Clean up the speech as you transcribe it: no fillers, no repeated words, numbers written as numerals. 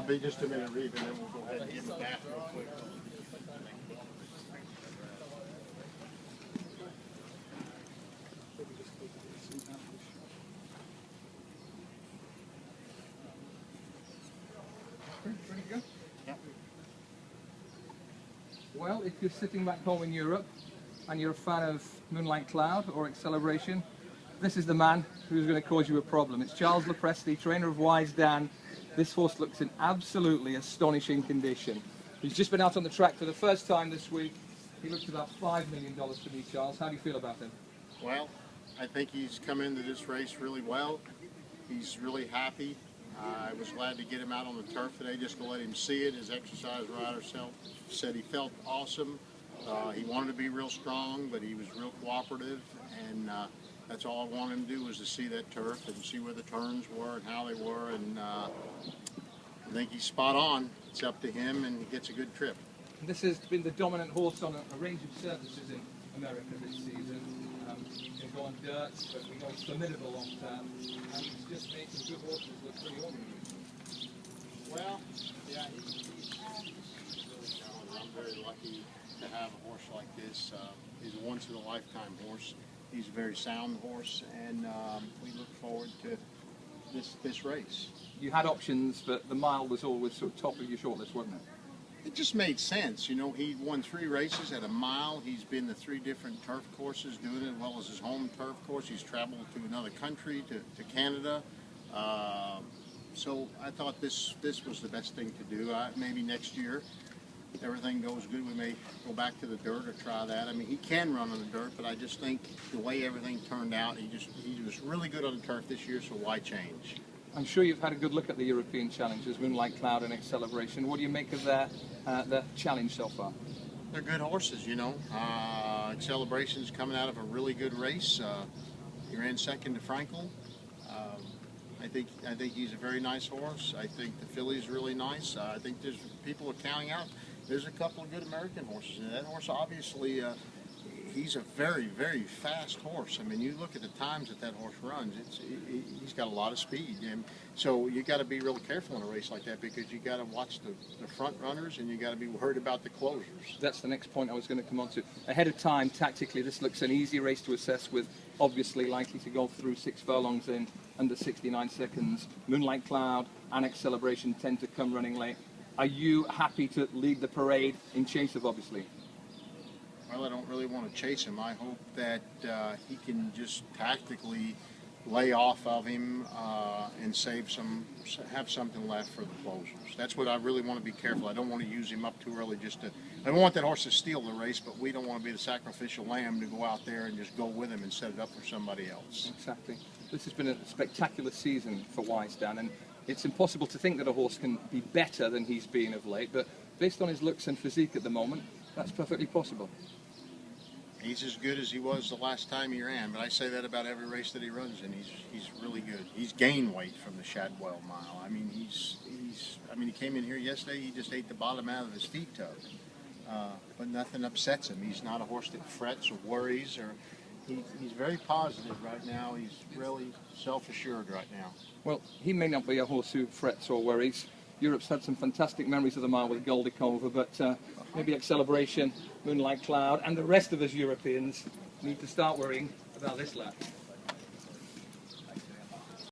be just a minute, Reeve, and then we'll go ahead and give him a bath real quick. Pretty good. Yep. Well, if you're sitting back home in Europe and you're a fan of Moonlight Cloud or Acceleration, this is the man who's going to cause you a problem. It's Charles Lopresti, trainer of Wise Dan. This horse looks in absolutely astonishing condition. He's just been out on the track for the first time this week. He looks about $5 million to me, Charles. How do you feel about him? Well, I think he's come into this race really well. He's really happy. I was glad to get him out on the turf today just to let him see it. His exercise rider said he felt awesome. He wanted to be real strong, but he was real cooperative, and that's all I wanted him to do was to see that turf and see where the turns were and how they were, and I think he's spot on. It's up to him, and he gets a good trip. This has been the dominant horse on a range of surfaces in America this season. He can go on dirt, but we know he's formidable long term, and he's just made some good horses look pretty ordinary. Well, yeah, he's really talented. I'm very lucky to have a horse like this. He's a once-in-a-lifetime horse. He's a very sound horse, and we look forward to this race. You had options, but the mile was always sort of top of your shortlist, wasn't it? It just made sense. You know, he won 3 races at a mile. He's been to 3 different turf courses, doing it as well as his home turf course. He's traveled to another country, to Canada. So I thought this was the best thing to do. Maybe next year, if everything goes good, we may go back to the dirt or try that. I mean, he can run on the dirt, but I just think the way everything turned out, he was really good on the turf this year, so why change? I'm sure you've had a good look at the European challenges, Moonlight Cloud and Acceleration. What do you make of their challenge so far? They're good horses, you know. Acceleration's coming out of a really good race. He ran second to Frankel. I think he's a very nice horse. I think the filly's really nice. I think there's people are counting out. There's a couple of good American horses, and that horse obviously. He's a very, very fast horse. I mean, you look at the times that horse runs, he's got a lot of speed. And so you got to be real careful in a race like that because you got to watch the front runners and you got to be worried about the closers. That's the next point I was going to come on to. Ahead of time, tactically, this looks an easy race to assess with obviously likely to go through 6 furlongs in under 69 seconds. Moonlight Cloud and Acceleration tend to come running late. Are you happy to lead the parade in chase of obviously? Well, I don't really want to chase him. I hope that he can just tactically lay off of him and have something left for the closers. That's what I really want to be careful. I don't want to use him up too early I don't want that horse to steal the race, but we don't want to be the sacrificial lamb to go out there and just go with him and set it up for somebody else. Exactly. This has been a spectacular season for Wise Dan, and it's impossible to think that a horse can be better than he's been of late, but based on his looks and physique at the moment, that's perfectly possible. He's as good as he was the last time he ran, but I say that about every race that he runs in. He's really good. He's gained weight from the Shadwell mile. I mean, he came in here yesterday. He just ate the bottom out of his feet tub, but nothing upsets him. He's not a horse that frets or worries, or he's very positive right now. He's really self-assured right now. Well, he may not be a horse who frets or worries. Europe's had some fantastic memories of the mile with Goldikova, but maybe Acceleration, Moonlight Cloud, and the rest of us Europeans need to start worrying about this lap.